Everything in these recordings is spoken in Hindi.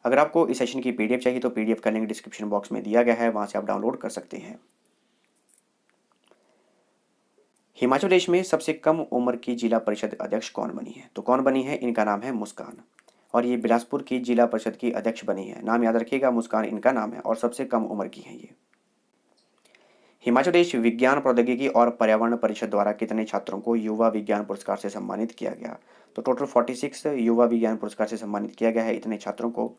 अगर आपको इस सेशन की पीडीएफ चाहिए तो पीडीएफ का लिंक डिस्क्रिप्शन बॉक्स में दिया गया है, वहाँ से आप डाउनलोड कर सकते हैं। हिमाचल प्रदेश में सबसे कम उम्र की जिला परिषद अध्यक्ष कौन बनी है? तो कौन बनी है? इनका नाम है मुस्कान, और ये बिलासपुर की जिला परिषद की अध्यक्ष बनी है। नाम याद रखिएगा, मुस्कान इनका नाम है और सबसे कम उम्र की है ये। हिमाचल प्रदेश विज्ञान प्रौद्योगिकी और पर्यावरण परिषद द्वारा कितने छात्रों को युवा विज्ञान पुरस्कार से सम्मानित किया गया? तो टोटल 46 युवा विज्ञान पुरस्कार से सम्मानित किया गया है इतने छात्रों को।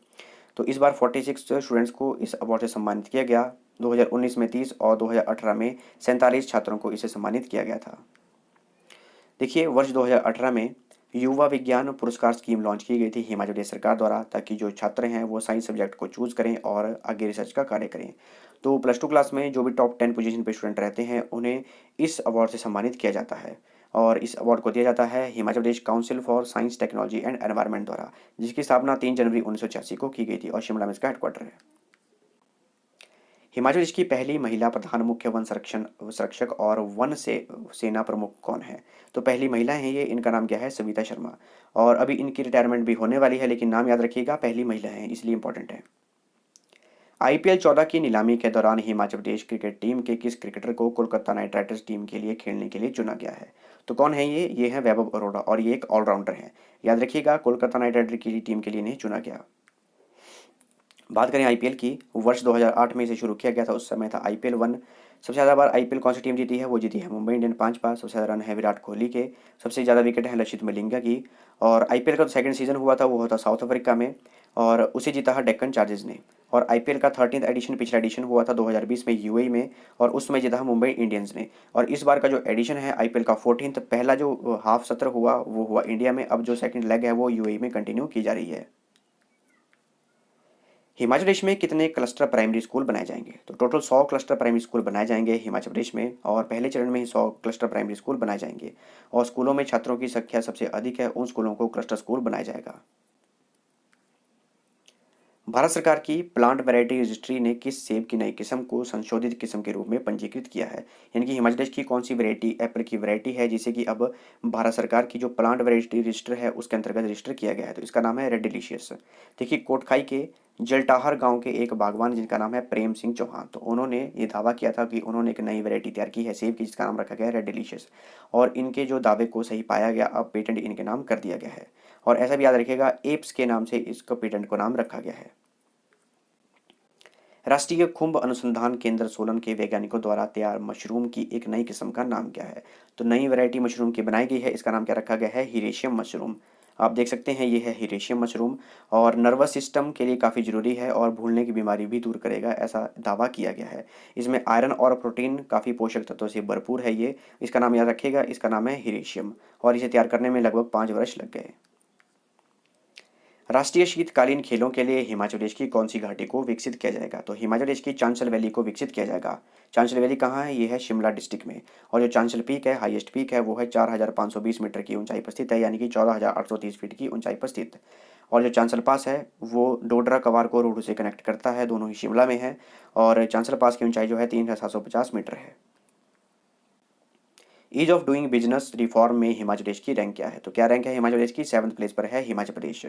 तो इस बार 46 स्टूडेंट्स को इस अवार्ड से सम्मानित किया गया। 2019 में 30 और 2018 में 47 छात्रों को इसे सम्मानित किया गया था। देखिए, वर्ष 2018 में युवा विज्ञान पुरस्कार स्कीम लॉन्च की गई थी हिमाचल प्रदेश सरकार द्वारा, ताकि जो छात्र हैं वो साइंस सब्जेक्ट को चूज़ करें और आगे रिसर्च का कार्य करें। तो प्लस टू क्लास में जो भी टॉप 10 पोजीशन पे स्टूडेंट रहते हैं उन्हें इस अवार्ड से सम्मानित किया जाता है, और इस अवार्ड को दिया जाता है Himachal Pradesh council for science technology and environment द्वारा, जिसकी स्थापना 3 जनवरी 1986 को की गई थी और शिमला में इसका हेडक्वार्टर है। हिमाचल प्रदेश की पहली महिला प्रधान मुख्य वन संरक्षक और वन से सेना प्रमुख कौन है? तो पहली महिला है ये, इनका नाम क्या है? सविता शर्मा। और अभी इनकी रिटायरमेंट भी होने वाली है, लेकिन नाम याद रखिएगा, पहली महिला है इसलिए इंपॉर्टेंट है। आईपीएल 14 की नीलामी के दौरान हिमाचल प्रदेश क्रिकेट टीम के किस क्रिकेटर को कोलकाता नाइट राइडर्स टीम के लिए खेलने के लिए चुना गया है? तो कौन है ये है वैभव अरोड़ा, और ये एक ऑलराउंडर है। याद रखिएगा, कोलकाता नाइट राइडर की टीम के लिए नहीं चुना गया। बात करें आईपीएल की, वर्ष 2008 में इसे शुरू किया गया था, उस समय था आईपीएल 1। सबसे ज़्यादा बार आईपीएल कौन सी टीम जीती है? वो जीती है मुंबई इंडियन 5 बार। सबसे ज़्यादा रन है विराट कोहली के। सबसे ज़्यादा विकेट है लसित मलिंगा की। और आईपीएल का जो सेकंड सीजन हुआ था वो हुआ था साउथ अफ्रीका में, और उसे जीता है डेक्कन चार्जर्स ने। और आईपीएल का 13th एडिशन पिछला एडिशन हुआ था 2020 में यूएई में, और उसमें जीता है मुंबई इंडियंस ने। और इस बार का जो एडिशन है आईपीएल का 14th, पहला जो हाफ सत्र हुआ वो हुआ इंडिया में, अब जो सेकंड लेग है वो यूएई में कंटिन्यू की जा रही है। हिमाचल प्रदेश में कितने क्लस्टर प्राइमरी स्कूल बनाए जाएंगे? तो टोटल 100 क्लस्टर प्राइमरी स्कूल बनाए जाएंगे हिमाचल प्रदेश में, और पहले चरण में ही 100 क्लस्टर प्राइमरी स्कूल बनाए जाएंगे। और स्कूलों में छात्रों की संख्या सबसे अधिक है उन स्कूलों को क्लस्टर स्कूल बनाया जाएगा। भारत सरकार की प्लांट वैरायटी रजिस्ट्री ने किस सेब की नई किस्म को संशोधित किस्म के रूप में पंजीकृत किया है? यानी कि हिमाचल प्रदेश की कौन सी वैरायटी, एप्पल की वैरायटी है जिसे कि अब भारत सरकार की जो प्लांट वैरायटी रजिस्टर है उसके अंतर्गत रजिस्टर किया गया है? तो इसका नाम है रेड डिलीशियस। देखिए, कोटखाई के जलटाहर गांव के एक बागवान जिनका नाम है प्रेम सिंह चौहान, तो उन्होंने ये दावा किया था कि उन्होंने एक नई वैरायटी तैयार की है सेब की, जिसका नाम रखा गया है रेड डिलीशियस। और इनके जो दावे को सही पाया गया, अब पेटेंट इनके नाम कर दिया गया है। और ऐसा भी याद रखिएगा, एप्स के नाम से इसको पेटेंट को नाम रखा गया है। राष्ट्रीय खुम्ब अनुसंधान केंद्र सोलन के वैज्ञानिकों द्वारा तैयार मशरूम की एक नई किस्म का नाम क्या है? तो नई वैरायटी मशरूम की बनाई गई है, इसका नाम क्या रखा गया है? हिरेशियम मशरूम। आप देख सकते हैं ये है हिरेशियम मशरूम, और नर्वस सिस्टम के लिए काफ़ी ज़रूरी है और भूलने की बीमारी भी दूर करेगा, ऐसा दावा किया गया है। इसमें आयरन और प्रोटीन काफ़ी पोषक तत्वों से भरपूर है ये। इसका नाम याद रखिएगा, इसका नाम है हिरेशियम, और इसे तैयार करने में लगभग 5 वर्ष लग गए। राष्ट्रीय शीतकालीन खेलों के लिए हिमाचल प्रदेश की कौन सी घाटी को विकसित किया जाएगा? तो हिमाचल प्रदेश की चांशल वैली को विकसित किया जाएगा। चांशल वैली कहाँ है? ये है शिमला डिस्ट्रिक्ट में। और जो चांशल पीक है, हाईएस्ट पीक है, वो है 4520 मीटर की ऊंचाई पर स्थित है, यानी कि 14830 फीट की ऊंचाई पर स्थित। और जो चांशल पास है वो डोडरा कवार को रोड से कनेक्ट करता है, दोनों ही शिमला में है। और चांशल पास की ऊंचाई जो है 3750 मीटर है। Ease of doing business reform में हिमाचल प्रदेश की रैंक क्या है? तो क्या रैंक है हिमाचल प्रदेश की? 7th प्लेस पर है हिमाचल प्रदेश,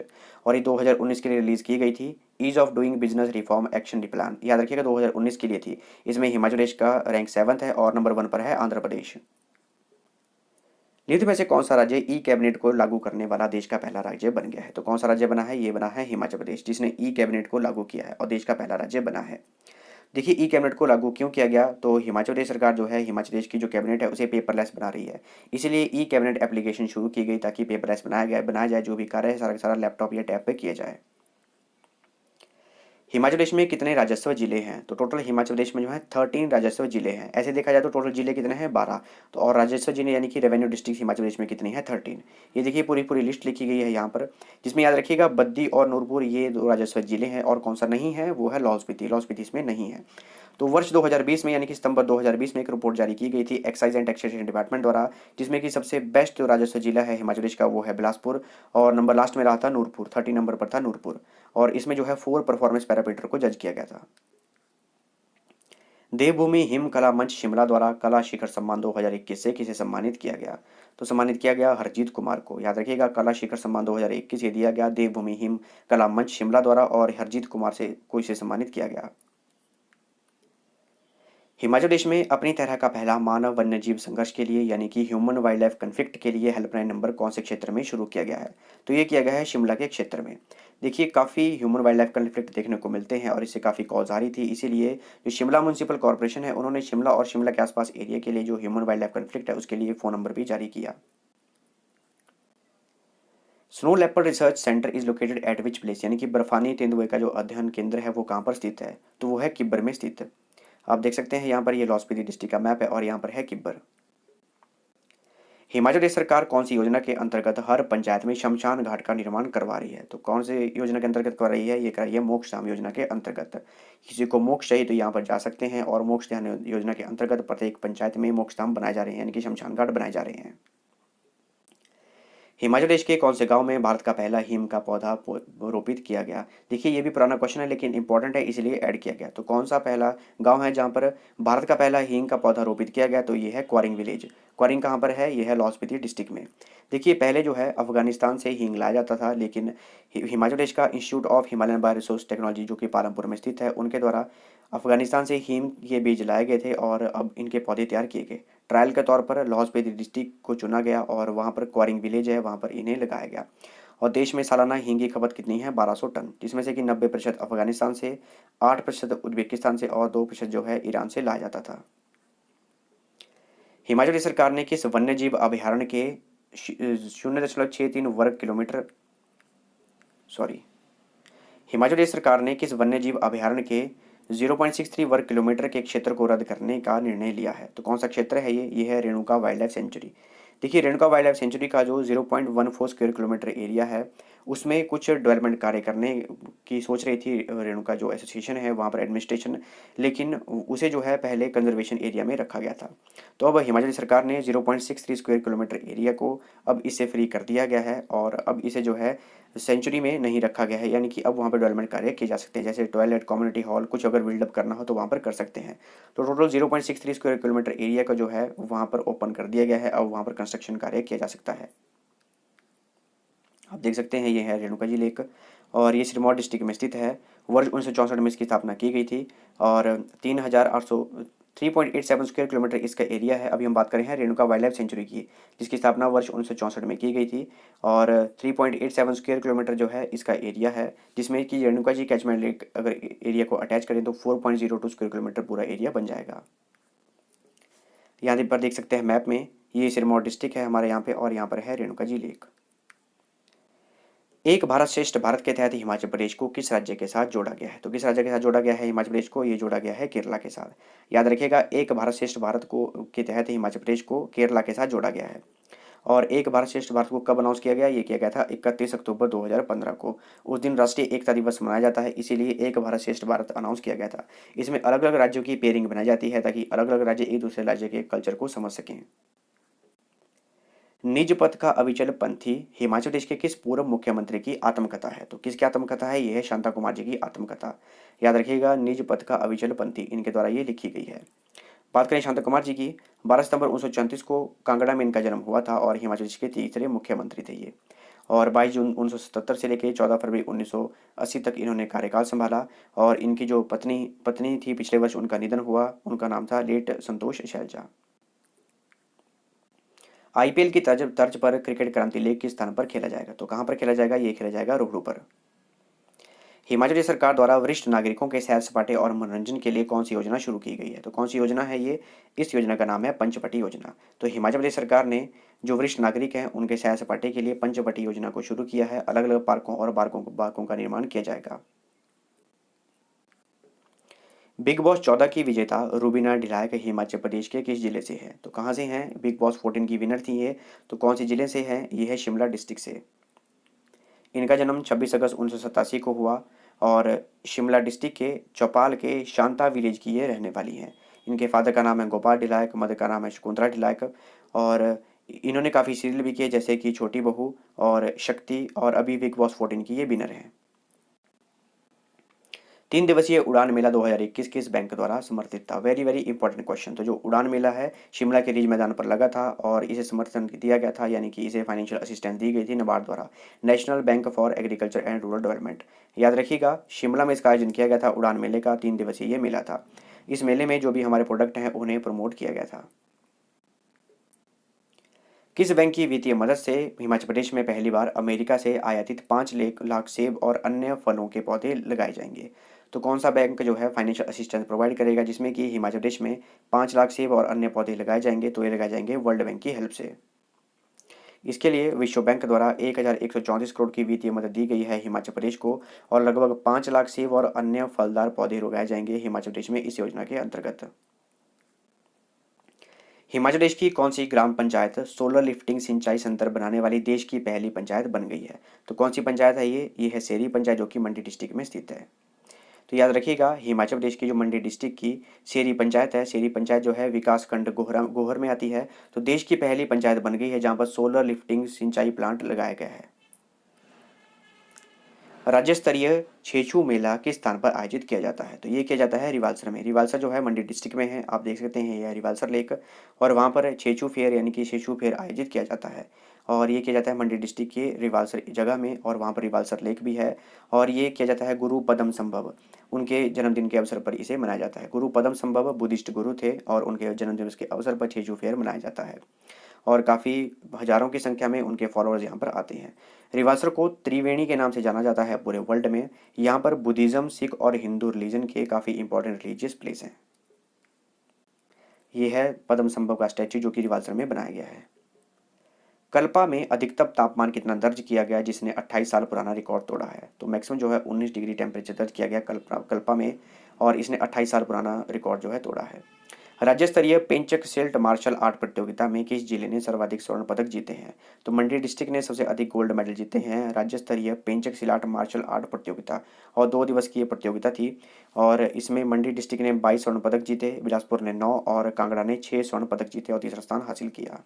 और ये 2019 के लिए रिलीज की गई थी। Ease of doing business reform action plan, याद रखिएगा 2019 के लिए थी। इसमें हिमाचल प्रदेश का रैंक 7th है और नंबर 1 पर है आंध्र प्रदेश। निम्न में से कौन सा राज्य ई कैबिनेट को लागू करने वाला देश का पहला राज्य बन गया है? तो कौन सा राज्य बना है? ये बना है हिमाचल प्रदेश, जिसने ई कैबिनेट को लागू किया है और देश का पहला राज्य बना है। देखिए, ई कैबिनेट को लागू क्यों किया गया? तो हिमाचल प्रदेश सरकार जो है, हिमाचल प्रदेश की जो कैबिनेट है उसे पेपरलेस बना रही है, इसीलिए ई कैबिनेट एप्लीकेशन शुरू की गई, ताकि पेपरलेस बनाया जाए, जो भी कार्य है सारा का सारा लैपटॉप या टैब पे किया जाए। हिमाचल प्रदेश में कितने राजस्व जिले हैं? तो टोटल हिमाचल प्रदेश में जो है 13 राजस्व जिले हैं। ऐसे देखा जाए तो टोटल जिले कितने हैं? 12। तो और राजस्व जिले यानी कि रेवेन्यू डिस्ट्रिक्ट हिमाचल प्रदेश में कितने हैं? 13। ये देखिए पूरी पूरी लिस्ट लिखी गई है यहाँ पर, जिसमें याद रखिएगा बद्दी और नूरपुर ये 2 राजस्व जिले हैं, और कौन सा नहीं है? वो है लाहौल स्पीति। लाहौल स्पीति इसमें नहीं है। तो वर्ष 2020 में यानी कि सितंबर 2020 में एक रिपोर्ट जारी की गई थी एक्साइज एंड टैक्सेशन डिपार्टमेंट द्वारा, जिसमें कि सबसे बेस्ट जो राजस्व जिला है हिमाचल प्रदेश का वो है बिलासपुर, और नंबर लास्ट में रहा था नूरपुर, 30 नंबर पर था नूरपुर। और इसमें जो है 4 परफॉर्मेंस पैरामीटर को जज किया गया था। देवभूमि हिम कला मंच शिमला द्वारा कला शिखर सम्मान 2021 से किसे सम्मानित किया गया? तो सम्मानित किया गया हरजीत कुमार को। याद रखिएगा, कला शिखर सम्मान 2021 ये दिया गया देवभूमि हिम कला मंच शिमला द्वारा और हरजीत कुमार को इसे सम्मानित किया गया। हिमाचल प्रदेश में अपनी तरह का पहला मानव वन्यजीव संघर्ष के लिए यानी कि ह्यूमन वाइल्ड लाइफ कन्फ्लिक्ट के लिए हेल्पलाइन नंबर कौन से क्षेत्र में शुरू किया गया है? तो ये किया गया है शिमला के क्षेत्र में। देखिए, काफ़ी ह्यूमन वाइल्ड लाइफ कन्फ्लिक्ट देखने को मिलते हैं और इससे काफ़ी कॉल्स आ रही थी, इसीलिए जो शिमला म्यूनसिपल कॉर्पोरेशन है उन्होंने शिमला और शिमला के आसपास एरिया के लिए जो ह्यूमन वाइल्ड लाइफ कन्फ्लिक्ट है उसके लिए फ़ोन नंबर भी जारी किया। Snow leopard research centre is located at which place, यानी कि बर्फानी तेंदुए का जो अध्ययन केंद्र है वो कहाँ पर स्थित है? तो वो है किब्बर में स्थित है। आप देख सकते हैं यहाँ पर ये लाहौल स्पीति डिस्ट्रिक्ट का मैप है और यहाँ पर है किब्बर। हिमाचल प्रदेश सरकार कौन सी योजना के अंतर्गत हर पंचायत में शमशान घाट का निर्माण करवा रही है? तो कौन सी योजना के अंतर्गत करवा रही है? ये कर रही है मोक्ष धाम योजना के अंतर्गत। किसी को मोक्ष चाहिए तो यहाँ पर जा सकते हैं और मोक्ष धाम योजना के अंतर्गत प्रत्येक पंचायत में मोक्ष धाम बनाए जा रहे हैं, यानी कि शमशान घाट बनाए जा रहे हैं। हिमाचल प्रदेश के कौन से गांव में भारत का पहला हींग का पौधा रोपित किया गया? देखिए, ये भी पुराना क्वेश्चन है लेकिन इंपॉर्टेंट है, इसलिए ऐड किया गया। तो कौन सा पहला गांव है जहां पर भारत का पहला हींग का पौधा रोपित किया गया? तो ये है क्वारिंग विलेज। क्वारिंग कहाँ पर है? ये है लाहौल स्पीति डिस्ट्रिक्ट में। देखिए, पहले जो है अफगानिस्तान से हींग लाया जाता था, लेकिन हिमाचल प्रदेश का institute of Himalayan bio resource technology जो कि पालमपुर में स्थित है, उनके द्वारा अफगानिस्तान से हींग के बीज लाए गए थे और अब इनके पौधे तैयार किए गए। ट्रायल के तौर पर लाहौल स्पीति डिस्ट्रिक्ट को चुना गया और वहाँ पर क्वारिंग विलेज है, वहाँ पर इन्हें लगाया गया। और देश में सालाना हींग की खपत कितनी है? 1200 टन, जिसमें से कि 90% अफगानिस्तान से, 8% उज्बेकिस्तान से और 2% जो है ईरान से लाया जाता था। हिमाचल प्रदेश सरकार ने किस वन्य जीव अभयारण्य के 0.63 वर्ग किलोमीटर सॉरी हिमाचल प्रदेश सरकार ने किस वन्य जीव अभयारण्य के 0.63 वर्ग किलोमीटर के क्षेत्र को रद्द करने का निर्णय लिया है? तो कौन सा क्षेत्र है ये है रेणुका वाइल्ड लाइफ सेंचुरी। देखिए, रेणुका वाइल्ड लाइफ सेंचुरी का जो 0.14 स्क्वायर किलोमीटर एरिया है उसमें कुछ डेवलपमेंट कार्य करने की सोच रही थी रेणुका जो एसोसिएशन है वहाँ पर एडमिनिस्ट्रेशन, लेकिन उसे जो है पहले कंजर्वेशन एरिया में रखा गया था। तो अब हिमाचल सरकार ने 0.63 स्क्वायर किलोमीटर एरिया को अब इससे फ्री कर दिया गया है और अब इसे जो है सेंचुरी में नहीं रखा गया है, यानी कि अब वहाँ पर डेवलपमेंट कार्य किए जा सकते हैं, जैसे टॉयलेट, कम्युनिटी हॉल, कुछ अगर बिल्डअप करना हो तो वहाँ पर कर सकते हैं। तो टोटल 0.63 स्क्वायर किलोमीटर एरिया का जो है वहाँ पर ओपन कर दिया गया है, अब वहाँ पर कंस्ट्रक्शन कार्य किया जा सकता है। आप देख सकते हैं ये है रेणुका जी लेक और ये सिरमौर डिस्ट्रिक्ट में स्थित है। वर्ष 1964 में इसकी स्थापना की गई थी और 3.87 स्क्वायर किलोमीटर इसका एरिया है। अभी हम बात करें हैं रेणुका वाइल्ड लाइफ सेंचुरी की, जिसकी स्थापना वर्ष 1964 में की गई थी और 3.87 स्क्वायर किलोमीटर जो है इसका एरिया है, जिसमें कि रेणुका जी कैचमेंट लेक अगर एरिया को अटैच करें तो 4.02 स्क्वायर किलोमीटर पूरा एरिया बन जाएगा। यहाँ पर देख सकते हैं मैप में, ये सिरमौर डिस्ट्रिक्ट है हमारे यहाँ पे और यहाँ पर है रेणुका जी लेक। एक भारत श्रेष्ठ भारत के तहत हिमाचल प्रदेश को किस राज्य के साथ जोड़ा गया है? तो किस राज्य के साथ जोड़ा गया है हिमाचल प्रदेश को? ये जोड़ा गया है केरला के साथ। याद रखिएगा, एक भारत श्रेष्ठ भारत को के तहत हिमाचल प्रदेश को केरला के साथ जोड़ा गया है। और एक भारत श्रेष्ठ भारत को कब अनाउंस किया गया? ये किया गया था 31 अक्टूबर 2015 को। उस दिन राष्ट्रीय एकता दिवस मनाया जाता है, इसीलिए एक भारत श्रेष्ठ भारत अनाउंस किया गया था। इसमें अलग अलग राज्यों की पेयरिंग बनाई जाती है ताकि अलग अलग राज्य एक दूसरे राज्य के कल्चर को समझ सकें। निज पथ का अविचल पंथी हिमाचल प्रदेश के किस पूर्व मुख्यमंत्री की आत्मकथा है? तो किसकी आत्मकथा है? यह है शांता कुमार जी की आत्मकथा। याद रखिएगा, निज पथ का अविचल पंथी इनके द्वारा ये लिखी गई है। बात करें शांता कुमार जी की, 12 सितंबर 1934 को कांगड़ा में इनका जन्म हुआ था और हिमाचल प्रदेश के तीसरे मुख्यमंत्री थे ये। और 22 जून 1977 से लेकर 14 फरवरी 1980 तक इन्होंने कार्यकाल संभाला और इनकी जो पत्नी थी पिछले वर्ष उनका निधन हुआ, उनका नाम था लेट संतोष शैलजा। आईपीएल की तर्ज पर क्रिकेट क्रांति लीग किस स्थान पर खेला जाएगा? तो कहाँ पर खेला जाएगा? ये खेला जाएगा रोहडू पर। हिमाचल प्रदेश सरकार द्वारा वरिष्ठ नागरिकों के सैर सपाटे और मनोरंजन के लिए कौन सी योजना शुरू की गई है? तो कौन सी योजना है ये? इस योजना का नाम है पंचवटी योजना। तो हिमाचल प्रदेश सरकार ने जो वरिष्ठ नागरिक हैं उनके सैर सपाटे के लिए पंचवटी योजना को शुरू किया है। अलग अलग पार्कों और बागों का निर्माण किया जाएगा। बिग बॉस 14 की विजेता रूबीना ढिलाक हिमाचल प्रदेश के किस जिले से है? तो कहाँ से हैं? बिग बॉस 14 की विनर थी ये, तो कौन से जिले से है? ये है शिमला डिस्ट्रिक्ट से। इनका जन्म 26 अगस्त 1987 को हुआ और शिमला डिस्ट्रिक्ट के चौपाल के शांता विलेज की ये रहने वाली हैं। इनके फादर का नाम है गोपाल ढिलाक, मदर का नाम है शकुंतला ढिलाक और इन्होंने काफ़ी सीरियल भी किए जैसे कि छोटी बहू और शक्ति और अभी बिग बॉस 14 की ये विनर हैं। 3 दिवसीय उड़ान मेला 2021 किस बैंक द्वारा समर्थित था? Very very important question. तो जो उड़ान मेला है शिमला के रिज मैदान पर लगा था और इसे समर्थन दिया गया था, यानी कि इसे फाइनेंशियल असिस्टेंस दी गई थी नाबार्ड द्वारा, national bank for agriculture and rural development. याद रखिएगा, शिमला में इसका आयोजन किया गया था उड़ान मेले का, 3 दिवसीय ये मेला था। इस मेले में जो भी हमारे प्रोडक्ट हैं उन्हें प्रमोट किया गया था। किस बैंक की वित्तीय मदद से हिमाचल प्रदेश में पहली बार अमेरिका से आयातित 5 लाख सेब और अन्य फलों के पौधे लगाए जाएंगे? तो कौन सा बैंक जो है फाइनेंशियल असिस्टेंस प्रोवाइड करेगा जिसमें कि हिमाचल प्रदेश में 5 लाख सेब और अन्य पौधे लगाए जाएंगे? तो ये लगाए जाएंगे वर्ल्ड बैंक की हेल्प से। इसके लिए विश्व बैंक द्वारा 1134 करोड़ की वित्तीय मदद दी गई है हिमाचल प्रदेश को, और लगभग 5 लाख सेब और अन्य फलदार पौधे लगाए जाएंगे हिमाचल प्रदेश में इस योजना के अंतर्गत। हिमाचल प्रदेश की कौन सी ग्राम पंचायत सोलर लिफ्टिंग सिंचाई संयंत्र बनाने वाली देश की पहली पंचायत बन गई है? तो कौन सी पंचायत है ये है सेरी पंचायत, जो कि मंडी डिस्ट्रिक्ट में स्थित है। तो याद रखिएगा, हिमाचल प्रदेश की जो मंडी डिस्ट्रिक्ट की सेरी पंचायत है, सेरी पंचायत जो है विकास खंड गोहर में आती है। तो देश की पहली पंचायत बन गई है जहाँ पर सोलर लिफ्टिंग सिंचाई प्लांट लगाया गया है। राज्य स्तरीय छेछू मेला किस स्थान पर आयोजित किया जाता है? तो ये किया जाता है रिवाल्सर में। रिवाल्सर जो है मंडी डिस्ट्रिक्ट में है, आप देख सकते हैं यह रिवाल्सर लेक, और वहाँ पर छेछू फेयर यानी कि छेछू फेयर आयोजित किया जाता है। और ये किया जाता है मंडी डिस्ट्रिक्ट के रिवाल्सर जगह में, और वहाँ पर रिवाल्सर लेक भी है। और ये किया जाता है गुरु पदम संभव, उनके जन्मदिन के अवसर पर इसे मनाया जाता है। गुरु पदम संभव बुद्धिस्ट गुरु थे और उनके जन्मदिन के अवसर पर छेछू फेयर मनाया जाता है, और काफ़ी हज़ारों की संख्या में उनके फॉलोअर्स यहाँ पर आते हैं। रिवासर को त्रिवेणी के नाम से जाना जाता है पूरे वर्ल्ड में। यहाँ पर बुद्धिज़्म, सिख और हिंदू रिलीजन के काफ़ी इंपॉर्टेंट रिलीजियस प्लेस हैं। ये है पद्म संभव का स्टैच्यू जो कि रिवासर में बनाया गया है। कल्पा में अधिकतम तापमान कितना दर्ज किया गया जिसने 28 साल पुराना रिकॉर्ड तोड़ा है? तो मैक्सिमम जो है 19 डिग्री टेम्परेचर दर्ज किया गया कल्पा में, और इसने 28 साल पुराना रिकॉर्ड जो है तोड़ा है। राज्य स्तरीय पेंचक सिल्ट मार्शल आर्ट प्रतियोगिता में किस जिले ने सर्वाधिक स्वर्ण पदक जीते हैं? तो मंडी डिस्ट्रिक्ट ने सबसे अधिक गोल्ड मेडल जीते हैं राज्य स्तरीय पेंचक सिलाट मार्शल आर्ट प्रतियोगिता, और 2 दिवस की ये प्रतियोगिता थी। और इसमें मंडी डिस्ट्रिक्ट ने 22 स्वर्ण पदक जीते, बिलासपुर ने 9 और कांगड़ा ने 6 स्वर्ण पदक जीते और तीसरा स्थान हासिल किया।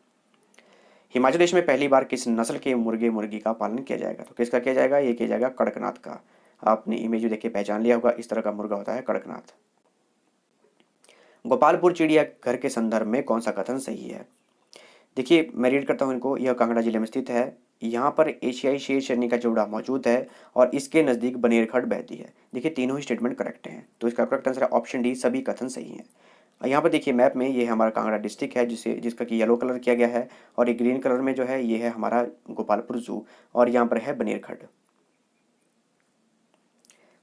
हिमाचल प्रदेश में पहली बार किस नस्ल के मुर्गे मुर्गी का पालन किया जाएगा? तो किसका किया जाएगा? ये किया जाएगा कड़कनाथ का। आपने इमेज देख के पहचान लिया होगा, इस तरह का मुर्गा होता है कड़कनाथ। गोपालपुर चिड़ियाघर के संदर्भ में कौन सा कथन सही है? देखिए, मैं रीड करता हूँ इनको। यह कांगड़ा जिले में स्थित है। यहाँ पर एशियाई शेर शेरनी का जोड़ा मौजूद है और इसके नज़दीक बनेरखड़ बहती है। देखिए, तीनों ही स्टेटमेंट करेक्ट हैं, तो इसका करेक्ट आंसर है ऑप्शन डी, सभी कथन सही हैं। यहाँ पर देखिए मैप में, ये हमारा कांगड़ा डिस्ट्रिक्ट है जिसका कि येलो कलर किया गया है, और ये ग्रीन कलर में जो है ये है हमारा गोपालपुर जू, और यहाँ पर है बनेरखड़।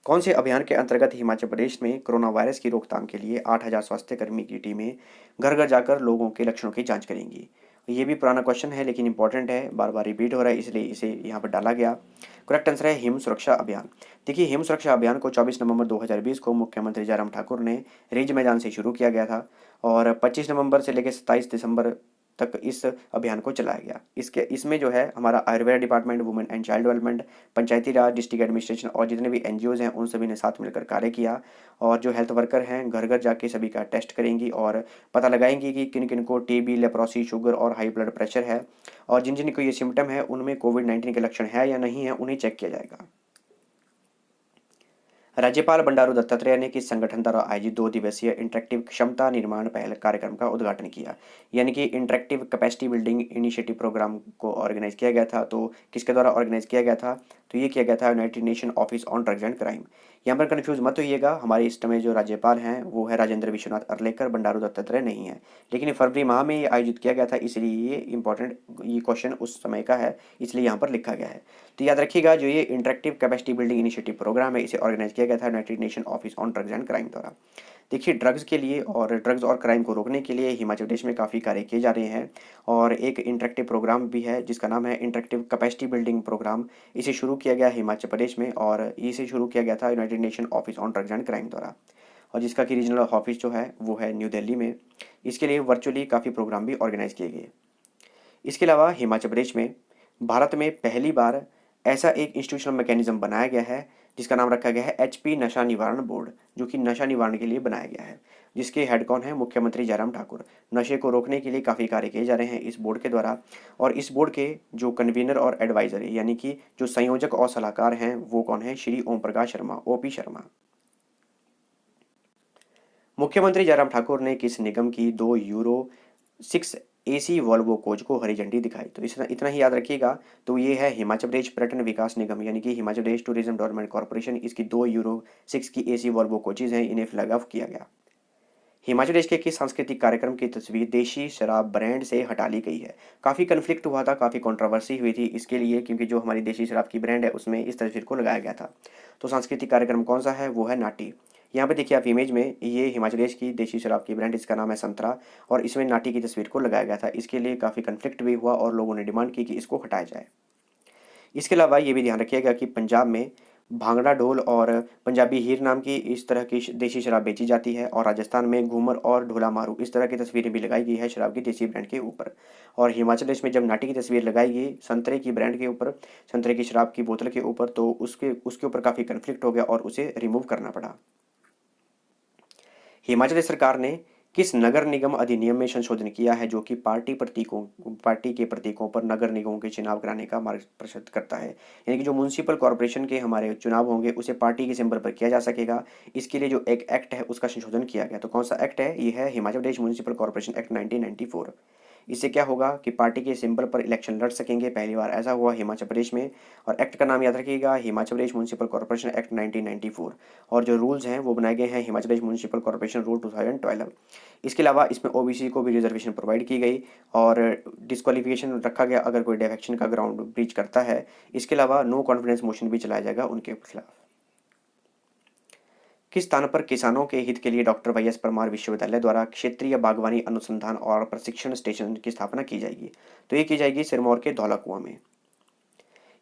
कौन से अभियान के अंतर्गत हिमाचल प्रदेश में कोरोना वायरस की रोकथाम के लिए 8,000 स्वास्थ्यकर्मी की टीमें घर घर जाकर लोगों के लक्षणों की जांच करेंगी? ये भी पुराना क्वेश्चन है लेकिन इंपॉर्टेंट है, बार बार रिपीट हो रहा है इसलिए इसे यहाँ पर डाला गया। करेक्ट आंसर है हिम सुरक्षा अभियान। देखिए, हिम सुरक्षा अभियान को 24 नवंबर 2020 को मुख्यमंत्री जयराम ठाकुर ने रिज मैदान से शुरू किया गया था, और 25 नवंबर से लेकर 27 दिसंबर तक इस अभियान को चलाया गया। इसमें जो है हमारा Ayurveda department, women and child development, Panchayati Raj, district administration और जितने भी एनजीओज हैं उन सभी ने साथ मिलकर कार्य किया। और जो हेल्थ वर्कर हैं घर घर जाके सभी का टेस्ट करेंगी और पता लगाएंगी कि किन किन को टीबी, लेप्रोसी, शुगर और हाई ब्लड प्रेशर है, और जिन जिन को ये सिम्टम है उनमें कोविड-19 के लक्षण है या नहीं है उन्हें चेक किया जाएगा। राज्यपाल बंडारू दत्तात्रेय ने किस संगठन द्वारा आयोजित 2 दिवसीय इंटरेक्टिव क्षमता निर्माण पहल कार्यक्रम का उद्घाटन किया? यानी कि interactive capacity building initiative programme को ऑर्गेनाइज किया गया था। तो किसके द्वारा ऑर्गेनाइज किया गया था? तो ये किया गया था United Nation office on drugs and crime. यहाँ पर कन्फ्यूज मत होइएगा, हमारे इस समय जो राज्यपाल हैं वो है राजेंद्र विश्वनाथ अर्लेकर, बंडारू दत्तात्रेय नहीं है। लेकिन ये फरवरी माह में ये आयोजित किया गया था, इसलिए ये इंपॉर्टेंट, ये क्वेश्चन उस समय का है इसलिए यहाँ पर लिखा गया है। तो याद रखिएगा, जो ये interactive capacity building initiative programme है इसे ऑर्गेनाइज किया गया था United Nation office on drugs and crime द्वारा। देखिए, ड्रग्स के लिए और ड्रग्स और क्राइम को रोकने के लिए हिमाचल प्रदेश में काफ़ी कार्य किए जा रहे हैं, और एक इंटरेक्टिव प्रोग्राम भी है जिसका नाम है इंटरेक्टिव कैपेसिटी बिल्डिंग प्रोग्राम। इसे शुरू किया गया हिमाचल प्रदेश में, और इसे शुरू किया गया था United Nation office on drugs and crime द्वारा, और जिसका कि रीजनल ऑफिस जो है वो है न्यू दिल्ली में। इसके लिए वर्चुअली काफ़ी प्रोग्राम भी ऑर्गेनाइज किए गए। इसके अलावा हिमाचल प्रदेश में भारत में पहली बार ऐसा एक इंस्टीट्यूशनल मैकेनिज्म बनाया गया है जिसका नाम रखा गया है एचपी नशा निवारण बोर्ड, जो कि नशा निवारण के लिए बनाया गया है, जिसके हेड कौन है? मुख्यमंत्री जयराम ठाकुर। नशे को रोकने के लिए काफ़ी कार्य किए जा रहे हैं इस बोर्ड के द्वारा, और इस बोर्ड के जो कन्वीनर और एडवाइजर है यानी कि जो संयोजक और सलाहकार हैं वो कौन है? श्री ओम प्रकाश शर्मा, ओपी शर्मा। मुख्यमंत्री जयराम ठाकुर ने किस निगम की 2 यूरो 6 एसी वॉल्वो कोच को हरी झंडी दिखाई? तो इतना इतना ही याद रखिएगा। तो ये है हिमाचल प्रदेश पर्यटन विकास निगम यानी कि Himachal Pradesh tourism development corporation, इसकी 2 यूरो 6 की एसी वॉल्वो कोचेज हैं, इन्हें फ्लैग ऑफ किया गया। हिमाचल प्रदेश के किस सांस्कृतिक कार्यक्रम की तस्वीर देशी शराब ब्रांड से हटा ली गई है? काफ़ी कन्फ्लिक्ट हुआ था, काफ़ी कंट्रोवर्सी हुई थी इसके लिए, क्योंकि जो हमारी देशी शराब की ब्रांड है उसमें इस तस्वीर को लगाया गया था। तो सांस्कृतिक कार्यक्रम कौन सा है? वो है नाटी। यहाँ पे देखिए आप इमेज में, ये हिमाचल प्रदेश की देशी शराब की ब्रांड, इसका नाम है संतरा, और इसमें नाटी की तस्वीर को लगाया गया था। इसके लिए काफ़ी कन्फ्लिक्ट भी हुआ और लोगों ने डिमांड की कि इसको हटाया जाए। इसके अलावा ये भी ध्यान रखिएगा कि पंजाब में भांगड़ा ढोल और पंजाबी हीर नाम की इस तरह की देसी शराब बेची जाती है, और राजस्थान में घूमर और ढोला मारू इस तरह की तस्वीरें भी लगाई गई है शराब की देसी ब्रांड के ऊपर। और हिमाचल प्रदेश में जब नाटी की तस्वीर लगाई गई संतरे की ब्रांड के ऊपर, संतरे की शराब की बोतल के ऊपर, तो उसके उसके ऊपर काफ़ी कन्फ्लिक्ट हो गया और उसे रिमूव करना पड़ा। हिमाचल सरकार ने किस नगर निगम अधिनियम में संशोधन किया है जो कि पार्टी के प्रतीकों पर नगर निगमों के चुनाव कराने का मार्ग प्रशस्त करता है? यानी कि जो म्यूनसिपल कॉर्पोरेशन के हमारे चुनाव होंगे उसे पार्टी के सिंबल पर किया जा सकेगा। इसके लिए जो एक एक्ट है उसका संशोधन किया गया। तो कौन सा एक्ट है? ये है हिमाचल प्रदेश म्यूनसिपल कॉर्पोरेशन एक्ट 1994। इससे क्या होगा कि पार्टी के सिंबल पर इलेक्शन लड़ सकेंगे, पहली बार ऐसा हुआ हिमाचल प्रदेश में। और एक्ट का नाम याद रखिएगा, Himachal Pradesh municipal corporation act 1994। और जो रूल्स हैं वो बनाए गए हैं Himachal Pradesh municipal corporation rule 2012। इसके अलावा इसमें ओबीसी को भी रिजर्वेशन प्रोवाइड की गई, और डिस्क्वालिफिकेशन रखा गया अगर कोई डिफेक्शन का ग्राउंड ब्रीच करता है। इसके अलावा नो कॉन्फिडेंस मोशन भी चलाया जाएगा उनके खिलाफ। किस स्थान पर किसानों के हित के लिए डॉक्टर वाई.एस. परमार विश्वविद्यालय द्वारा क्षेत्रीय बागवानी अनुसंधान और प्रशिक्षण स्टेशन की स्थापना की जाएगी? तो ये की जाएगी सिरमौर के धौलाकुआं में।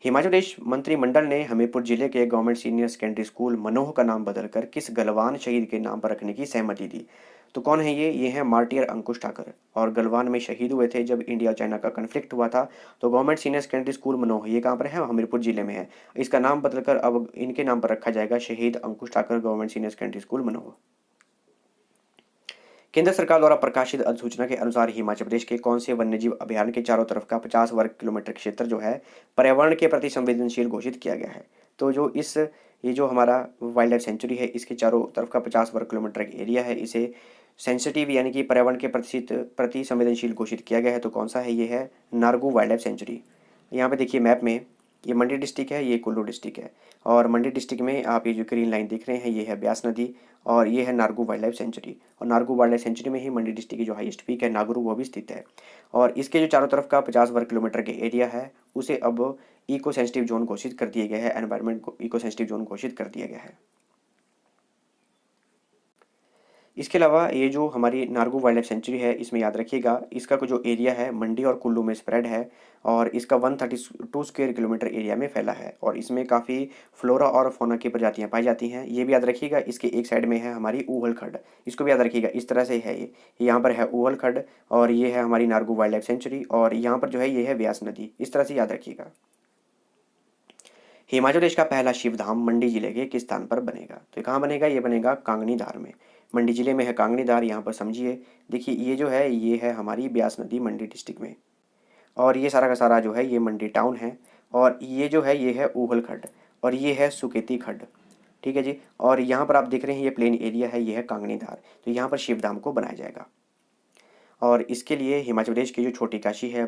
हिमाचल प्रदेश मंत्रिमंडल ने हमीरपुर जिले के गवर्नमेंट सीनियर सेकेंडरी स्कूल मनोह का नाम बदलकर किस गलवान शहीद के नाम पर रखने की सहमति दी? तो कौन है ये? है मार्टियर अंकुश ठाकर, और गलवान में शहीद हुए थे जब इंडिया चाइना का कन्फ्लिक्ट हुआ था। तो गवर्नमेंट सीनियर सेकेंडरी स्कूल मनोह ये कहाँ पर है? हमीरपुर जिले में है। इसका नाम बदलकर अब इनके नाम पर रखा जाएगा, शहीद Ankush Thakar government senior secondary school Manoh. केंद्र सरकार द्वारा प्रकाशित अधिसूचना के अनुसार हिमाचल प्रदेश के कौन से वन्यजीव अभयारण्य के चारों तरफ का 50 वर्ग किलोमीटर क्षेत्र जो है पर्यावरण के प्रति संवेदनशील घोषित किया गया है? तो ये जो हमारा वाइल्ड लाइफ सेंचुरी है इसके चारों तरफ का 50 वर्ग किलोमीटर का एरिया है, इसे सेंसिटिव यानी कि पर्यावरण के प्रति संवेदनशील घोषित किया गया है। तो कौन सा है? ये है नारगू वाइल्ड लाइफ सेंचुरी। यहाँ पे देखिए मैप में, ये मंडी डिस्ट्रिक्ट है, ये कुल्लू डिस्ट्रिक्ट है, और मंडी डिस्ट्रिक्ट में आप ये जो ग्रीन लाइन देख रहे हैं ये है ब्यास नदी, और ये है नारगू वाइल्ड लाइफ सेंचुरी। और नारगू वाइल्ड लाइफ सेंचुरी में ही मंडी डिस्ट्रिक्ट की जो हाईएस्ट पीक है नागरू वो भी स्थित है। और इसके जो चारों तरफ का 50 वर्ग किलोमीटर के एरिया है उसे अब इको सेंसिटिव जोन घोषित कर दिया गया है, एनवायरमेंट को इको सेंसिटिव जोन घोषित कर दिया गया है। इसके अलावा ये जो हमारी नारगू वाइल्ड लाइफ सेंचुरी है इसमें याद रखिएगा इसका जो एरिया है मंडी और कुल्लू में स्प्रेड है, और इसका 132 स्क्वायर किलोमीटर एरिया में फैला है, और इसमें काफ़ी फ्लोरा और फौना की प्रजातियां पाई जाती हैं। ये भी याद रखिएगा। इसके एक साइड में है हमारी ऊहल खड्ड, इसको भी याद रखिएगा, इस तरह से है ये यहाँ पर है ऊहल खड्ड, और ये है हमारी नारगू वाइल्ड लाइफ सेंचुरी, और यहाँ पर जो है ये है व्यास नदी, इस तरह से याद रखिएगा। हिमाचल प्रदेश का पहला शिवधाम मंडी जिले के किस स्थान पर बनेगा? तो ये कहाँ बनेगा? ये बनेगा कांगनीधार में। मंडी जिले में है कांगनीधार, यहाँ पर समझिए। देखिए ये है हमारी ब्यास नदी मंडी डिस्ट्रिक्ट में, और ये सारा का सारा जो है ये मंडी टाउन है, और ये है ऊहल खड्ड, और ये है सुकेती खड्ड। ठीक है जी। और यहाँ पर आप देख रहे हैं ये प्लेन एरिया है, ये है कांगनीधार। तो यहाँ पर शिवधाम को बनाया जाएगा। और इसके लिए हिमाचल प्रदेश की जो छोटी काशी है,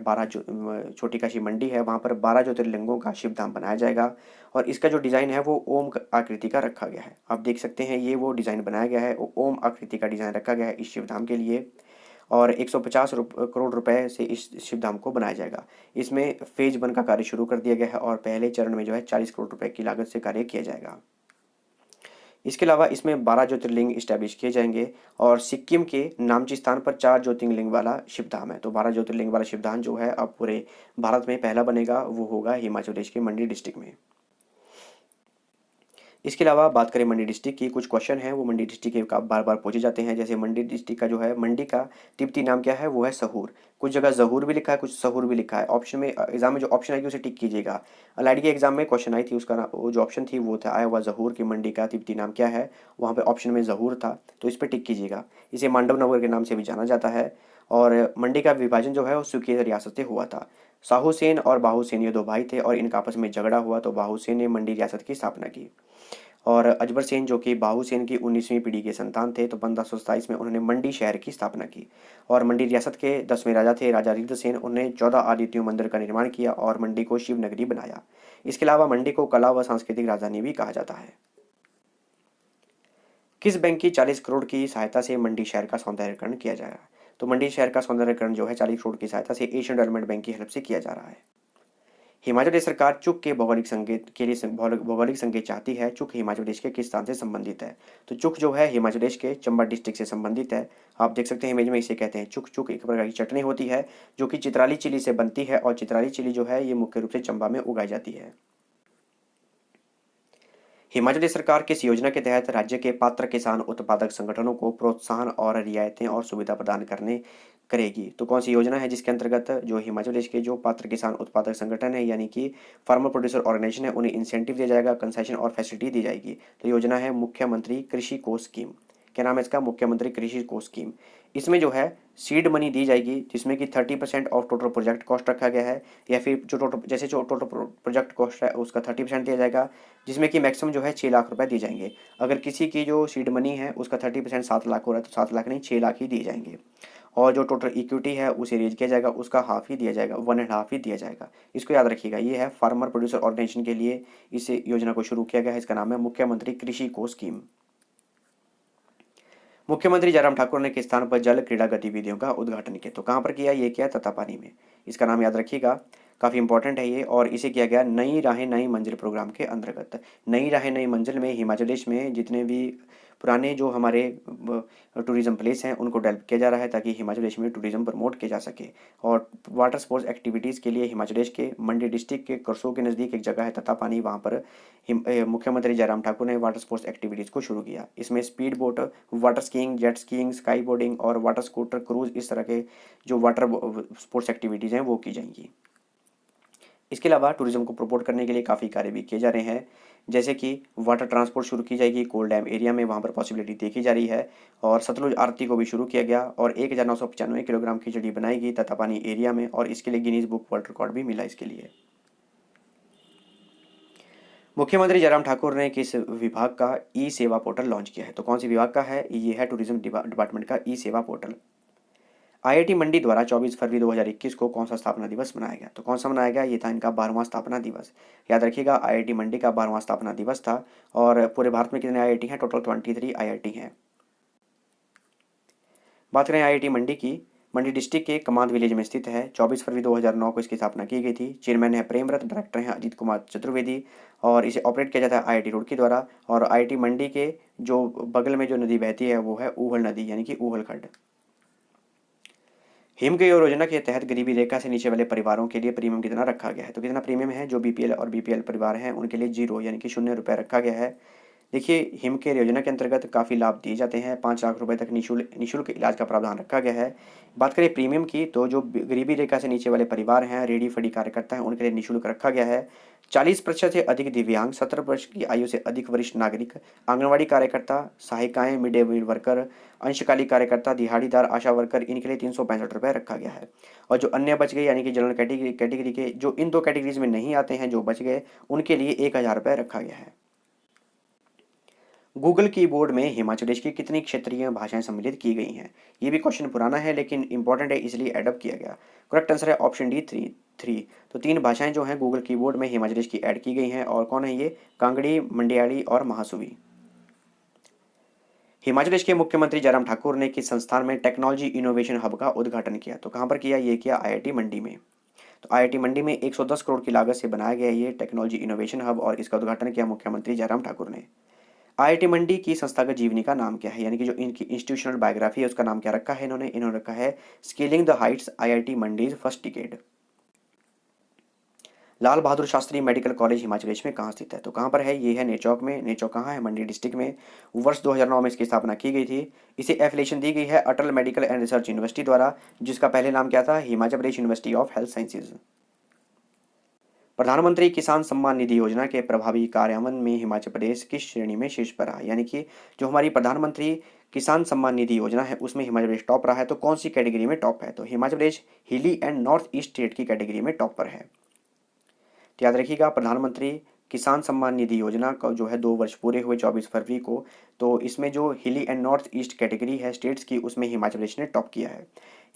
छोटी काशी मंडी है, वहाँ पर 12 ज्योतिर्लिंगों का शिवधाम बनाया जाएगा। और इसका जो डिज़ाइन है वो ओम आकृति का रखा गया है। आप देख सकते हैं ये वो डिज़ाइन बनाया गया है, ओम आकृति का डिज़ाइन रखा गया है इस शिवधाम के लिए। और 150 करोड़ रुपए से इस शिवधाम को बनाया जाएगा। इसमें फेज 1 का कार्य शुरू कर दिया गया है, और पहले चरण में जो है 40 करोड़ रुपए की लागत से कार्य किया जाएगा। इसके अलावा इसमें 12 ज्योतिर्लिंग इस्टेब्लिश किए जाएंगे, और सिक्किम के नामची स्थान पर 4 ज्योतिर्लिंग वाला शिवधाम है। तो 12 ज्योतिर्लिंग वाला शिवधाम जो है अब पूरे भारत में पहला बनेगा, वो होगा हिमाचल प्रदेश के मंडी डिस्ट्रिक्ट में। इसके अलावा बात करें मंडी डिस्ट्रिक्ट की, कुछ क्वेश्चन हैं वो मंडी डिस्ट्रिक्ट के बार बार पूछे जाते हैं। जैसे मंडी डिस्ट्रिक्ट का जो है मंडी का तिब्बती नाम क्या है? वो है सहूर। कुछ जगह जहूर भी लिखा है, कुछ सहूर भी लिखा है। ऑप्शन में एग्जाम में जो ऑप्शन आएगी उसे टिक कीजिएगा। एलआईडी के एग्जाम में क्वेश्चन आई थी, उसका वो जो ऑप्शन थी वो था आया हुआ जहूर की मंडी का तिब्बती नाम क्या है, वहाँ पे ऑप्शन में जहूर था, तो इस पर टिक कीजिएगा। इसे मांडव नगर के नाम से भी जाना जाता है। और मंडी का विभाजन जो है वो सुकी रियासत से हुआ था। साहूसेन और बाहुसेन ये दो भाई थे, और इनका आपस में झगड़ा हुआ, तो बाहुसेन ने मंडी रियासत की स्थापना की। और अजबर सेन जो कि बाहू सेन की 19वीं पीढ़ी के संतान थे, तो 1527 में उन्होंने मंडी शहर की स्थापना की। और मंडी रियासत के 10वें राजा थे राजा रिद्ध उन्होंने 14 आदित्यों मंदिर का निर्माण किया और मंडी को शिव नगरी बनाया। इसके अलावा मंडी को कला व सांस्कृतिक राजधानी भी कहा जाता है। किस बैंक की 40 करोड़ की सहायता से मंडी शहर का सौंदर्यीकरण किया जाएगा? तो मंडी शहर का सौंदर्यीकरण जो है 40 करोड़ की सहायता से एशियन डेवलपमेंट बैंक की हेल्प से किया जा रहा है। हिमाचल प्रदेश सरकार चुक के भौगोलिक संकेत के लिए भौगोलिक संकेत चाहती है। चुक हिमाचल प्रदेश के किस स्थान से संबंधित है? तो चुक जो है हिमाचल प्रदेश के चंबा डिस्ट्रिक्ट से संबंधित है। आप देख सकते हैं इमेज में, इसे कहते हैं चुक। चुक एक प्रकार की चटनी होती है जो कि चित्राली चिली से बनती है और चित्राली चिली जो है ये मुख्य रूप से चंबा में उगाई जाती है। हिमाचल प्रदेश सरकार किस योजना के तहत राज्य के पात्र किसान उत्पादक संगठनों को प्रोत्साहन और रियायतें और सुविधा प्रदान करने करेगी? तो कौन सी योजना है जिसके अंतर्गत जो हिमाचल प्रदेश के जो पात्र किसान उत्पादक संगठन है यानी कि फार्मर प्रोड्यूसर ऑर्गेनाइजेशन है, उन्हें इंसेंटिव दिया जाएगा, कंसेशन और फैसिलिटी दी जाएगी? तो योजना है मुख्यमंत्री कृषि कोष स्कीम। क्या नाम है इसका? मुख्यमंत्री कृषि कोष स्कीम। इसमें जो है सीड मनी दी जाएगी जिसमें कि 30% ऑफ टोटल प्रोजेक्ट कॉस्ट रखा गया है, या फिर जो टोटल प्रोजेक्ट कॉस्ट है उसका 30% दिया जाएगा, जिसमें कि मैक्सिमम जो है 6 लाख रुपए दिए जाएंगे। अगर किसी की जो सीड मनी है उसका 30% 7 लाख हो रहा है तो 7 लाख नहीं 6 लाख ही दिए जाएंगे। और जो टोटल इक्विटी है उसे रेज किया जाएगा, उसका हाफ ही दिया जाएगा, 1.5 ही दिया जाएगा। इसको याद रखिएगा, ये है फार्मर प्रोड्यूसर ऑर्गेनाइजेशन के लिए इस योजना को शुरू किया गया है। इसका नाम है मुख्यमंत्री कृषि कोष स्कीम। मुख्यमंत्री जयराम ठाकुर ने किस स्थान पर जल क्रीड़ा गतिविधियों का उद्घाटन किया? तो कहाँ पर किया? ये किया तत्तापानी में। इसका नाम याद रखिएगा, काफ़ी इंपॉर्टेंट है ये। और इसे किया गया नई राहें नई मंजिल प्रोग्राम के अंतर्गत। नई राहें नई मंजिल में हिमाचल प्रदेश में जितने भी पुराने जो हमारे टूरिज्म प्लेस हैं उनको डेवलप किया जा रहा है ताकि हिमाचल प्रदेश में टूरिज्म प्रमोट किया जा सके। और वाटर स्पोर्ट्स एक्टिविटीज़ के लिए हिमाचल प्रदेश के मंडी डिस्ट्रिक्ट के करसों के नज़दीक एक जगह है तत्तापानी, वहाँ पर मुख्यमंत्री जयराम ठाकुर ने वाटर स्पोर्ट्स एक्टिविटीज़ को शुरू किया। इसमें speed boat, water skiing, jet skiing, sky boarding और वाटर स्कूटर क्रूज, इस तरह के जो वाटर स्पोर्ट्स एक्टिविटीज़ हैं वो की जाएंगी। इसके अलावा टूरिज्म को प्रमोट करने के लिए काफ़ी कार्य भी किए जा रहे हैं, जैसे कि वाटर ट्रांसपोर्ट शुरू की जाएगी कोल डैम एरिया में, वहाँ पर पॉसिबिलिटी देखी जा रही है। और सतलुज आरती को भी शुरू किया गया और 1995 किलोग्राम खिचड़ी बनाई गई तत्तापानी एरिया में, और इसके लिए गिनीज बुक वर्ल्ड रिकॉर्ड भी मिला इसके लिए। मुख्यमंत्री जयराम ठाकुर ने किस विभाग का ई सेवा पोर्टल लॉन्च किया है? तो कौन सी विभाग का है? ये है टूरिज्म डिपार्टमेंट का ई सेवा पोर्टल। आईआईटी मंडी द्वारा 24 फरवरी 2021 को कौन सा स्थापना दिवस मनाया गया? तो कौन सा मनाया गया? ये था इनका 12वां स्थापना दिवस। याद रखिएगा, आईआईटी मंडी का 12वां स्थापना दिवस था। और पूरे भारत में कितने आईआईटी हैं? टोटल 23 आईआईटी हैं। बात करें आईआईटी मंडी की, मंडी डिस्ट्रिक्ट के कमांद विलेज में स्थित है। 24 फरवरी 2009 को इसकी स्थापना की गई थी। चेयरमैन है प्रेमरथ, डायरेक्टर हैं अजीत कुमार चतुर्वेदी, और इसे ऑपरेट किया जाता है आईआईटी रुड़की द्वारा। और आईआईटी मंडी के जो बगल में जो नदी बहती है वो है ऊहल नदी यानी कि ऊहल खड्ड। हिमकेयर योजना के तहत गरीबी रेखा से नीचे वाले परिवारों के लिए प्रीमियम कितना रखा गया है? तो कितना प्रीमियम है? जो बीपीएल और बीपीएल परिवार हैं उनके लिए 0 यानी कि 0 रुपये रखा गया है। देखिए, हिमकेयर योजना के अंतर्गत काफ़ी लाभ दिए जाते हैं। 5 लाख रुपए तक निःशुल्क इलाज का प्रावधान रखा गया है। बात करें प्रीमियम की, तो जो गरीबी रेखा से नीचे वाले परिवार हैं, रेडी फडी कार्यकर्ता हैं, उनके लिए निःशुल्क रखा गया है। 40% से अधिक दिव्यांग, 17 वर्ष की आयु से अधिक वरिष्ठ नागरिक, आंगनवाड़ी कार्यकर्ता, सहायिकाएं, मिड डे मील वर्कर, अंशकालिक कार्यकर्ता, दिहाड़ीदार, आशा वर्कर, इनके लिए 365 रुपये रखा गया है। और जो अन्य बच गए यानी कि जनरल कैटेगरी के जो इन 2 कैटेगरीज में नहीं आते हैं, जो बच गए, उनके लिए 1000 रुपये रखा गया है। गूगल कीबोर्ड में हिमाचल प्रदेश की कितनी क्षेत्रीय भाषाएं सम्मिलित की गई हैं? ये भी क्वेश्चन पुराना है लेकिन इंपॉर्टेंट है, इसलिए एडअप किया गया। करेक्ट आंसर है ऑप्शन डी, 3। तो 3 भाषाएं जो हैं गूगल कीबोर्ड में हिमाचल प्रदेश की ऐड की गई हैं। और कौन है ये? कांगड़ी, मंडियाली और महासुवी। हिमाचल प्रदेश के मुख्यमंत्री जयराम ठाकुर ने किस संस्थान में टेक्नोलॉजी इनोवेशन हब का उद्घाटन किया? तो कहाँ पर किया? ये किया आईआईटी मंडी में। तो आईआईटी मंडी में 110 करोड़ की लागत से बनाया गया ये टेक्नोलॉजी इनोवेशन हब, और इसका उद्घाटन किया मुख्यमंत्री जयराम ठाकुर ने। आईआईटी मंडी की संस्थागत जीवनी का नाम क्या है? यानी कि जो इनकी इंस्टीट्यूशनल बायोग्राफी है उसका नाम क्या रखा है इन्होंने रखा है scaling the heights IIT Mandi's first decade. Lal Bahadur Shastri medical college Himachal Pradesh में कहाँ स्थित है? तो कहाँ पर है? ये है नेचौक में। नेचौक कहाँ है? मंडी डिस्ट्रिक्ट में। वर्ष 2009 में इसकी स्थापना की गई थी। इसे एफिलिएशन दी गई है अटल मेडिकल एंड रिसर्च यूनिवर्सिटी द्वारा, जिसका पहले नाम क्या था? Himachal Pradesh university of health sciences. प्रधानमंत्री किसान सम्मान निधि योजना के प्रभावी कार्यान्वयन में हिमाचल प्रदेश किस श्रेणी में शीर्ष पर रहा? यानी कि जो हमारी प्रधानमंत्री किसान सम्मान निधि योजना है उसमें हिमाचल प्रदेश टॉप रहा है। तो कौन सी कैटेगरी में टॉप है? तो Himachal Pradesh hilly and north east state की कैटेगरी में टॉप पर है। तो याद रखिएगा, प्रधानमंत्री किसान सम्मान निधि योजना का जो है 2 वर्ष पूरे हुए 24 फरवरी को। तो इसमें जो हिली एंड नॉर्थ ईस्ट कैटेगरी है स्टेट्स की, उसमें हिमाचल प्रदेश ने टॉप किया है।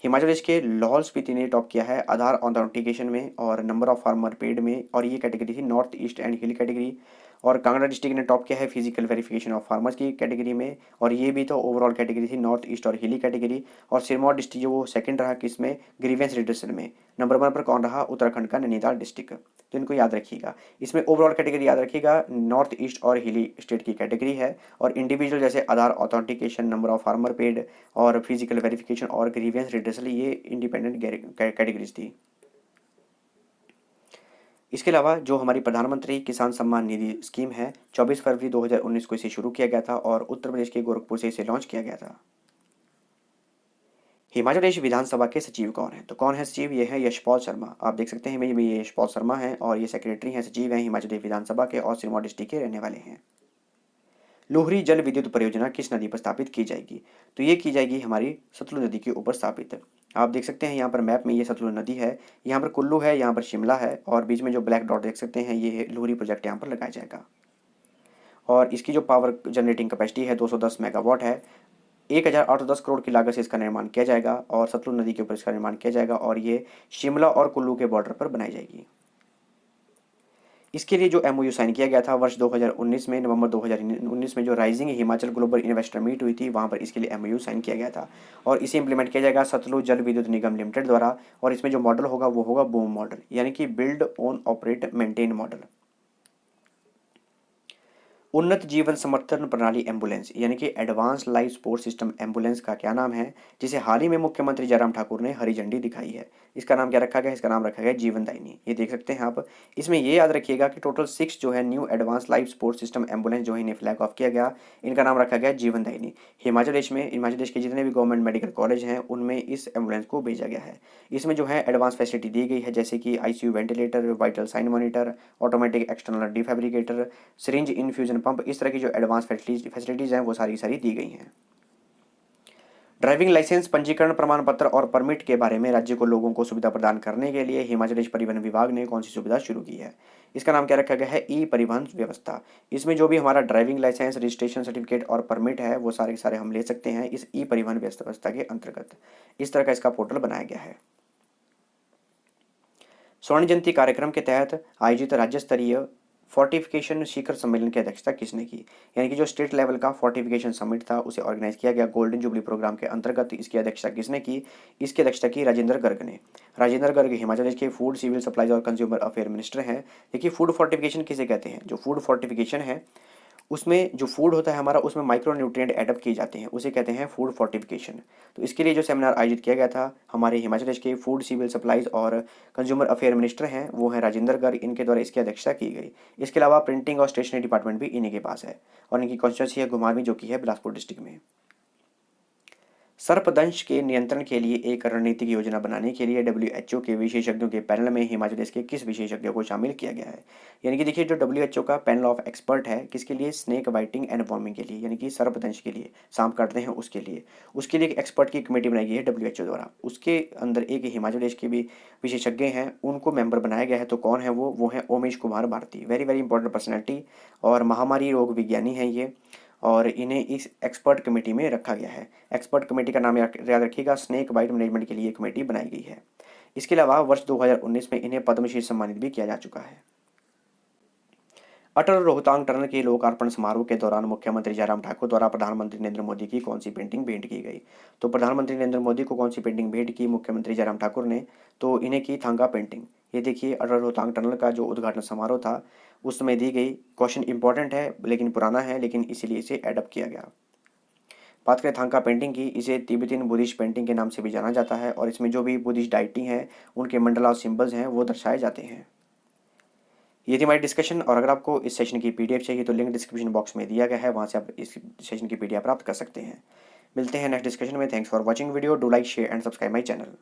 हिमाचल प्रदेश के लाहौल स्पीति ने टॉप किया है आधार ऑथेंटिकेशन में और नंबर ऑफ फार्मर पेड में, और ये कैटेगरी थी north east and hill category. और कांगड़ा डिस्ट्रिक्ट ने टॉप किया है फिजिकल वेरिफिकेशन ऑफ फार्मर्स की कैटेगरी में, और ये भी तो ओवरऑल कैटेगरी थी नॉर्थ ईस्ट और हिली कैटेगरी। और सिरमौर डिस्ट्रिक्ट जो वो सेकंड रहा किसमें, ग्रीवेंस रिडक्शन में। नंबर 1 पर कौन रहा, उत्तराखंड का नैनीताल डिस्ट्रिक्ट। तो इनको याद रखिएगा। इसमें ओवरऑल कैटेगरी याद रखिएगा, नॉर्थ ईस्ट और हिली स्टेट की कैटेगरी है, और इंडिविजुअल जैसे Aadhaar authentication, number of farmer paid और फिजिकल वेरिफिकेशन और ग्रीवेंस रिडक्शन, ये इंडिपेंडेंट कैटेगरीज थी। इसके अलावा जो हमारी प्रधानमंत्री किसान सम्मान निधि स्कीम है, 24 फरवरी 2019 को इसे शुरू किया गया था और उत्तर प्रदेश के गोरखपुर से इसे लॉन्च किया गया था। हिमाचल प्रदेश विधानसभा के सचिव कौन है, तो कौन है सचिव, ये है यशपाल शर्मा। आप देख सकते हैं ये यशपाल शर्मा हैं और ये सेक्रेटरी हैं, सचिव हैं हिमाचल प्रदेश विधानसभा के और सिरमौर डिस्ट्रिक्ट के रहने वाले हैं। लोहरी जल विद्युत परियोजना किस नदी पर स्थापित की जाएगी, तो ये की जाएगी हमारी सतलुज नदी के ऊपर स्थापित। आप देख सकते हैं यहाँ पर मैप में ये सतलुज नदी है, यहाँ पर कुल्लू है, यहाँ पर शिमला है, और बीच में जो ब्लैक डॉट देख सकते हैं ये लोहरी प्रोजेक्ट यहाँ पर लगाया जाएगा। और इसकी जो पावर जनरेटिंग कैपेसिटी है 210 मेगावाट है। 1810 करोड़ की लागत से इसका निर्माण किया जाएगा और सतलुज नदी के ऊपर इसका निर्माण किया जाएगा, और ये शिमला और कुल्लू के बॉर्डर पर बनाई जाएगी। इसके लिए जो एमओयू साइन किया गया था वर्ष 2019 में, नवंबर 2019 में जो rising Himachal global investor meet हुई थी, वहाँ पर इसके लिए एमओयू साइन किया गया था, और इसे इंप्लीमेंट किया जाएगा सतलुज जल विद्युत निगम लिमिटेड द्वारा। और इसमें जो मॉडल होगा वो होगा बूम मॉडल, यानी कि build own operate maintain model. उन्नत जीवन समर्थन प्रणाली एम्बुलेंस, यानी कि advance life support system ambulance का क्या नाम है, जिसे हाल ही में मुख्यमंत्री जयराम ठाकुर ने हरी झंडी दिखाई है। इसका नाम क्या रखा गया, इसका नाम रखा गया जीवन दायिनी। ये देख सकते हैं आप। इसमें ये याद रखिएगा कि टोटल 6 जो है new advance life support system ambulance जो है इन्हें फ्लैग ऑफ किया गया, इनका नाम रखा गया जीवन दायिनी। हिमाचल प्रदेश के जितने भी गवर्नमेंट मेडिकल कॉलेज हैं उनमें इस एम्बुलेंस को भेजा गया है। इसमें जो है एडवांस फैसिलिटी दी गई है, जैसे कि ICU ventilator, vital sign monitor, automatic external defibrillator, syringe infusion pump, इस तरह की जो एडवांस फैसिलिटीज़ हैं वो सारी सारी दी गई हैं। ड्राइविंग लाइसेंस, पंजीकरण प्रमाण पत्र और परमिट के बारे में राज्य को लोगों को सुविधा प्रदान करने के लिए हिमाचल प्रदेश परिवहन विभाग ने कौन सी सुविधा शुरू की है, इसका नाम क्या रखा गया है, ई परिवहन व्यवस्था। इसमें जो भी हमारा ड्राइविंग लाइसेंस, रजिस्ट्रेशन सर्टिफिकेट और परमिट है वो सारे के सारे हम ले सकते हैं इस ई परिवहन व्यवस्था के अंतर्गत। इस तरह का इसका पोर्टल बनाया गया है। स्वर्ण जयंती कार्यक्रम के तहत आयोजित राज्य स्तरीय फोर्टिफिकेशन शिखर सम्मेलन की अध्यक्षता किसने की, यानी कि जो स्टेट लेवल का फोर्टिफिकेशन समिट था उसे ऑर्गेनाइज किया गया गोल्डन जुबली प्रोग्राम के अंतर्गत। इसकी अध्यक्षता किसने की, इसकी अध्यक्षता की राजेंद्र गर्ग ने। राजेंद्र गर्ग हिमाचल प्रदेश के फूड, सिविल सप्लाईज और कंज्यूमर अफेयर मिनिस्टर हैं। देखिए फूड फोर्टिफिकेशन किसे कहते हैं, जो फूड फोर्टिफिकेशन है उसमें जो फूड होता है हमारा उसमें माइक्रो न्यूट्रिएंट एडअप किए जाते हैं, उसे कहते हैं फूड फोर्टिफिकेशन। तो इसके लिए जो सेमिनार आयोजित किया गया था, हमारे हिमाचल प्रदेश के फूड, सिविल सप्लाईज और कंज्यूमर अफेयर मिनिस्टर हैं वो हैं राजेंद्र गर्ग, इनके द्वारा इसकी अध्यक्षता की गई। इसके अलावा प्रिंटिंग और स्टेशनरी डिपार्टमेंट भी इन्हीं के पास है, और इनकी कॉन्स्टिट्यूंसी है घुमारवीं, जो कि है बिलासपुर डिस्ट्रिक्ट में। सर्पदंश के नियंत्रण के लिए एक रणनीतिक योजना बनाने के लिए डब्ल्यूएचओ के विशेषज्ञों के पैनल में हिमाचल प्रदेश के किस विशेषज्ञ को शामिल किया गया है, यानी कि देखिए जो डब्ल्यूएचओ का पैनल ऑफ एक्सपर्ट है किसके लिए, स्नेक बाइटिंग एंड वॉर्मिंग के लिए, यानी कि सर्पदंश के लिए, सांप काटते हैं उसके लिए एक एक्सपर्ट की कमेटी बनाई गई है डब्ल्यूएचओ द्वारा। उसके अंदर एक हिमाचल प्रदेश के भी विशेषज्ञ हैं, उनको मेंबर बनाया गया है। तो कौन है वो है Omesh Kumar Bharti, very very important personality और महामारी रोग विज्ञानी हैं ये, और इन्हें इस एक्सपर्ट कमेटी में रखा गया है। एक्सपर्ट कमेटी का नाम याद रखिएगा, स्नेक बाइट मैनेजमेंट के लिए कमेटी बनाई गई है। इसके अलावा वर्ष 2019 में इन्हें पद्मश्री सम्मानित भी किया जा चुका है। अटल रोहतांग टनल के लोकार्पण समारोह के दौरान मुख्यमंत्री जयराम ठाकुर द्वारा प्रधानमंत्री नरेंद्र मोदी की कौन सी पेंटिंग भेंट की गई, तो प्रधानमंत्री नरेंद्र मोदी को कौन सी पेंटिंग भेंट की मुख्यमंत्री जयराम ठाकुर ने, तो इन्हें की थांगा पेंटिंग। ये देखिए अटल रोहतांग टनल का जो उद्घाटन समारोह था उस समय दी गई। क्वेश्चन इंपॉर्टेंट है लेकिन पुराना है, लेकिन इसीलिए इसे एडप्ट किया गया। बात करें थांका पेंटिंग की, इसे तिब्बतियन बुद्धिस्ट पेंटिंग के नाम से भी जाना जाता है, और इसमें जो भी बुद्धिस्ट डाइटी हैं उनके मंडला और सिंबल्स हैं वो दर्शाए जाते हैं। ये थी हमारी डिस्कशन, और अगर आपको इस सेशन की पीडीएफ चाहिए तो लिंक डिस्क्रिप्शन बॉक्स में दिया गया है, वहाँ से आप इस सेशन की पीडीएफ प्राप्त कर सकते हैं। मिलते हैं नेक्स्ट डिस्कशन में। Thanks for watching video, do like, share and subscribe my channel.